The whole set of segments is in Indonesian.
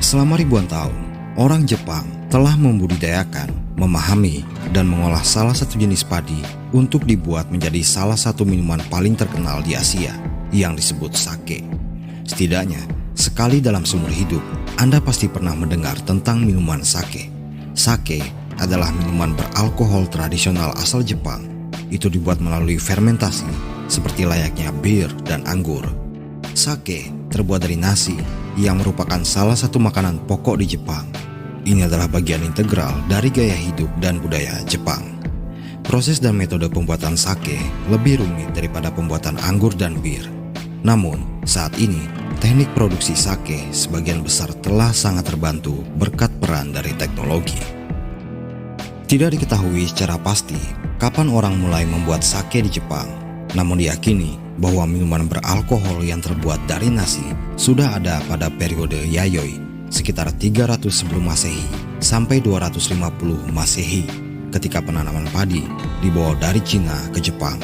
Selama ribuan tahun, orang Jepang telah membudidayakan, memahami, dan mengolah salah satu jenis padi untuk dibuat menjadi salah satu minuman paling terkenal di Asia yang disebut sake. Setidaknya, sekali dalam seumur hidup, Anda pasti pernah mendengar tentang minuman sake. Sake adalah minuman beralkohol tradisional asal Jepang. Itu dibuat melalui fermentasi, seperti layaknya bir dan anggur. Sake terbuat dari nasi, yang merupakan salah satu makanan pokok di Jepang. Ini adalah bagian integral dari gaya hidup dan budaya Jepang. Proses dan metode pembuatan sake lebih rumit daripada pembuatan anggur dan bir. Namun, saat ini, teknik produksi sake sebagian besar telah sangat terbantu berkat peran dari teknologi. Tidak diketahui secara pasti kapan orang mulai membuat sake di Jepang, namun diyakini bahwa minuman beralkohol yang terbuat dari nasi sudah ada pada periode Yayoi sekitar 300 sebelum Masehi sampai 250 Masehi ketika penanaman padi dibawa dari Cina ke Jepang.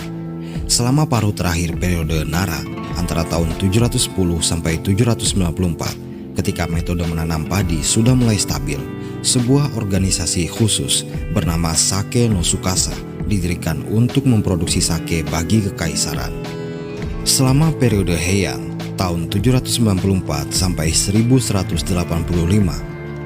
Selama paruh terakhir periode Nara antara tahun 710 sampai 794 ketika metode menanam padi sudah mulai stabil, sebuah organisasi khusus bernama Sake no Tsukasa didirikan untuk memproduksi sake bagi kekaisaran. Selama periode Heian tahun 794 sampai 1185,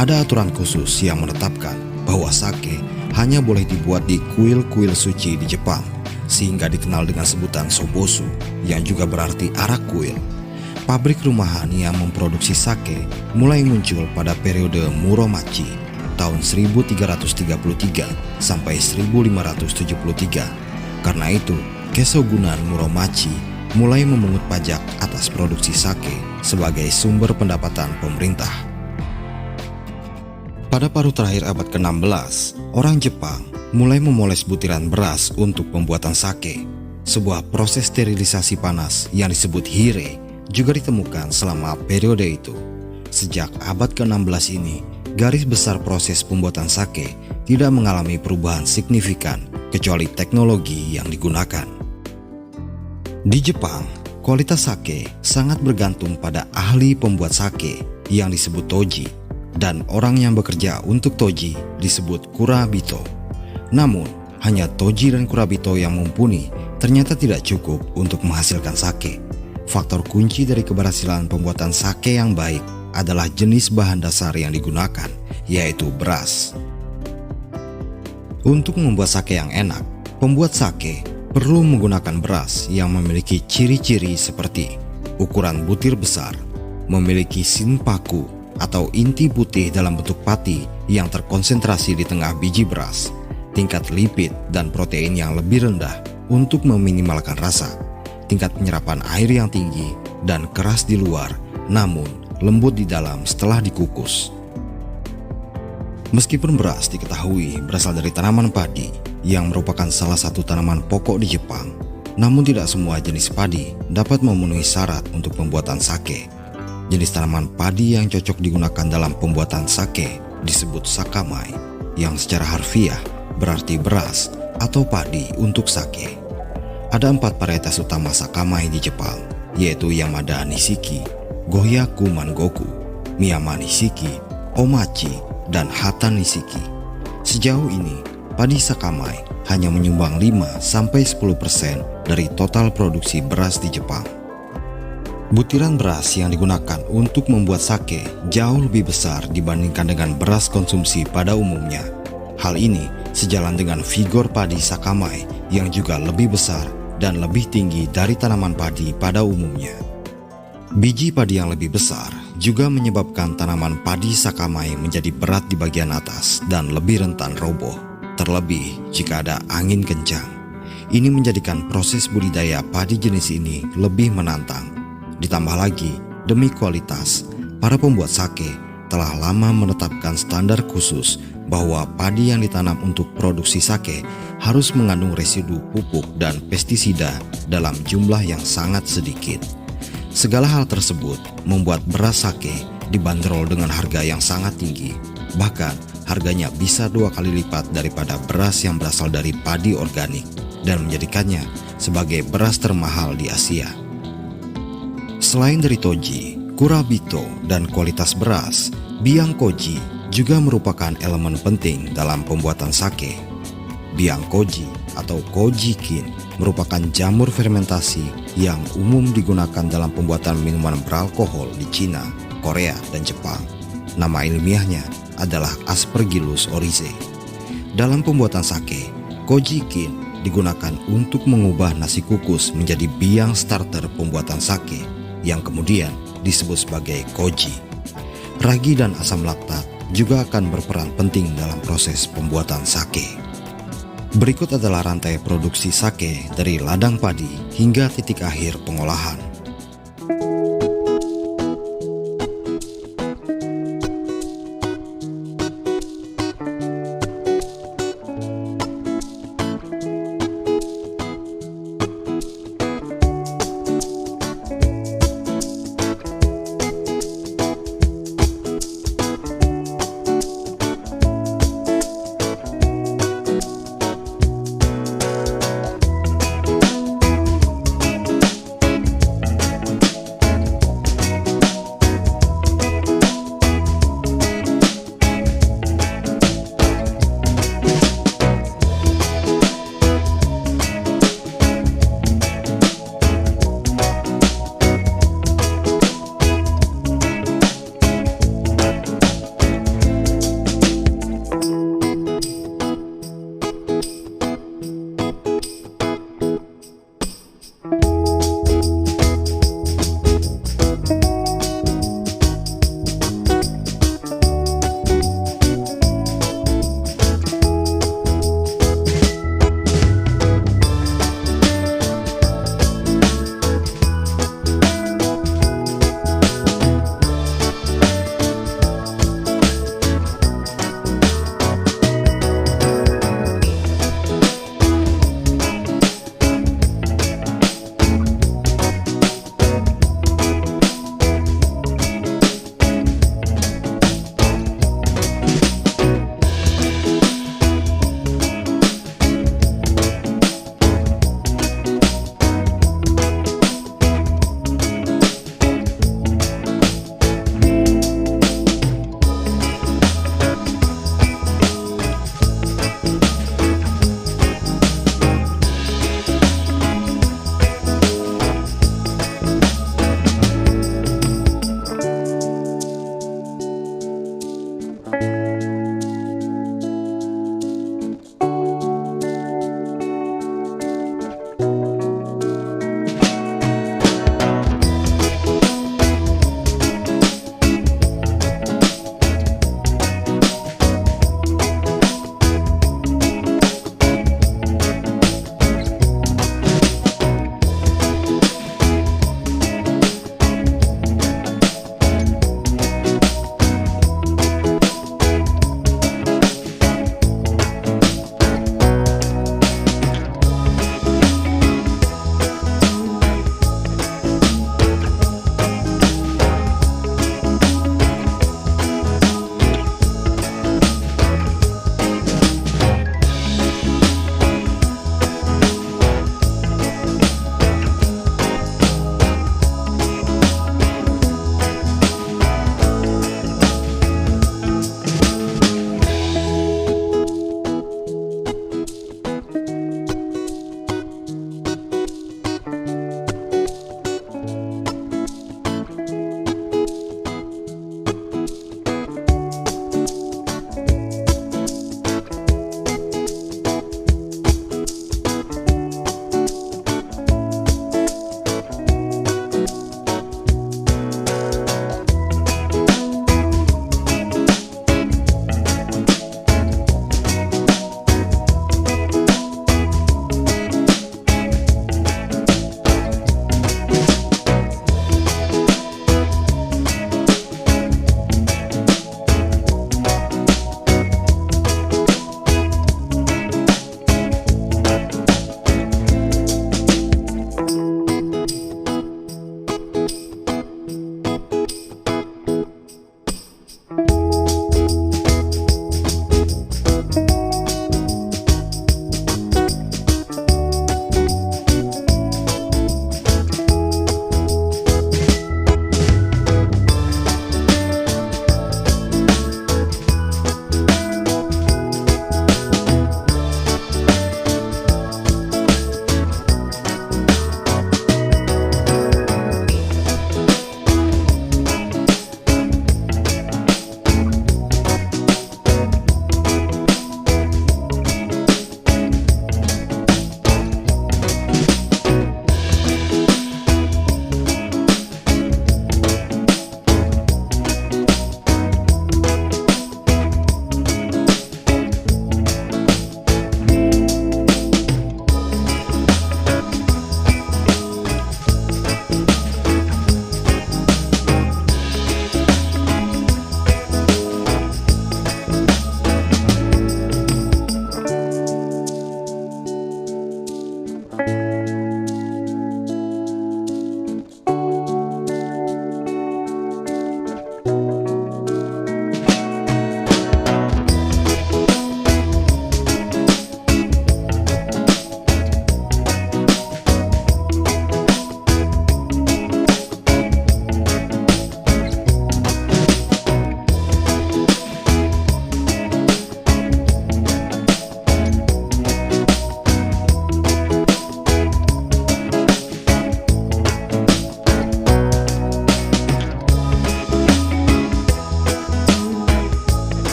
ada aturan khusus yang menetapkan bahwa sake hanya boleh dibuat di kuil-kuil suci di Jepang, sehingga dikenal dengan sebutan sobosu yang juga berarti arak kuil. Pabrik rumahan yang memproduksi sake mulai muncul pada periode Muromachi tahun 1333 sampai 1573. Karena itu, Kesogunan Muromachi mulai memungut pajak atas produksi sake sebagai sumber pendapatan pemerintah. Pada paruh terakhir abad ke-16, orang Jepang mulai memoles butiran beras untuk pembuatan sake. Sebuah proses sterilisasi panas yang disebut hire juga ditemukan selama periode itu. Sejak abad ke-16 ini, garis besar proses pembuatan sake tidak mengalami perubahan signifikan kecuali teknologi yang digunakan. Di Jepang, kualitas sake sangat bergantung pada ahli pembuat sake yang disebut toji, dan orang yang bekerja untuk toji disebut kurabito. Namun, hanya toji dan kurabito yang mumpuni ternyata tidak cukup untuk menghasilkan sake. Faktor kunci dari keberhasilan pembuatan sake yang baik adalah jenis bahan dasar yang digunakan, yaitu beras. Untuk membuat sake yang enak, pembuat sake perlu menggunakan beras yang memiliki ciri-ciri seperti ukuran butir besar, memiliki sinpaku atau inti putih dalam bentuk pati yang terkonsentrasi di tengah biji beras, tingkat lipid dan protein yang lebih rendah untuk meminimalkan rasa, tingkat penyerapan air yang tinggi dan keras di luar namun lembut di dalam setelah dikukus. Meskipun beras diketahui berasal dari tanaman padi yang merupakan salah satu tanaman pokok di Jepang, namun tidak semua jenis padi dapat memenuhi syarat untuk pembuatan sake. Jenis tanaman padi yang cocok digunakan dalam pembuatan sake disebut sakamai, yang secara harfiah berarti beras atau padi untuk sake. Ada 4 varietas utama sakamai di Jepang, yaitu Yamada Nishiki, Gohyaku Mangoku, Miyama Nishiki, Omachi, dan Hata Nishiki. Sejauh ini, padi sakamai hanya menyumbang 5-10% dari total produksi beras di Jepang. Butiran beras yang digunakan untuk membuat sake jauh lebih besar dibandingkan dengan beras konsumsi pada umumnya. Hal ini sejalan dengan vigor padi sakamai yang juga lebih besar dan lebih tinggi dari tanaman padi pada umumnya. Biji padi yang lebih besar juga menyebabkan tanaman padi sakamai menjadi berat di bagian atas dan lebih rentan roboh, terlebih jika ada angin kencang. Ini menjadikan proses budidaya padi jenis ini lebih menantang. Ditambah lagi, demi kualitas, para pembuat sake telah lama menetapkan standar khusus bahwa padi yang ditanam untuk produksi sake harus mengandung residu pupuk dan pestisida dalam jumlah yang sangat sedikit. Segala hal tersebut membuat beras sake dibanderol dengan harga yang sangat tinggi. Bahkan harganya bisa 2 kali lipat daripada beras yang berasal dari padi organik dan menjadikannya sebagai beras termahal di Asia. Selain dari toji, kurabito, dan kualitas beras, Biang koji juga merupakan elemen penting dalam pembuatan sake. Biang koji atau kojikin merupakan jamur fermentasi yang umum digunakan dalam pembuatan minuman beralkohol di Cina, Korea, dan Jepang. Nama ilmiahnya adalah Aspergillus oryzae. Dalam pembuatan sake, kojikin digunakan untuk mengubah nasi kukus menjadi biang starter pembuatan sake yang kemudian disebut sebagai koji. Ragi dan asam laktat juga akan berperan penting dalam proses pembuatan sake. Berikut adalah rantai produksi sake dari ladang padi hingga titik akhir pengolahan.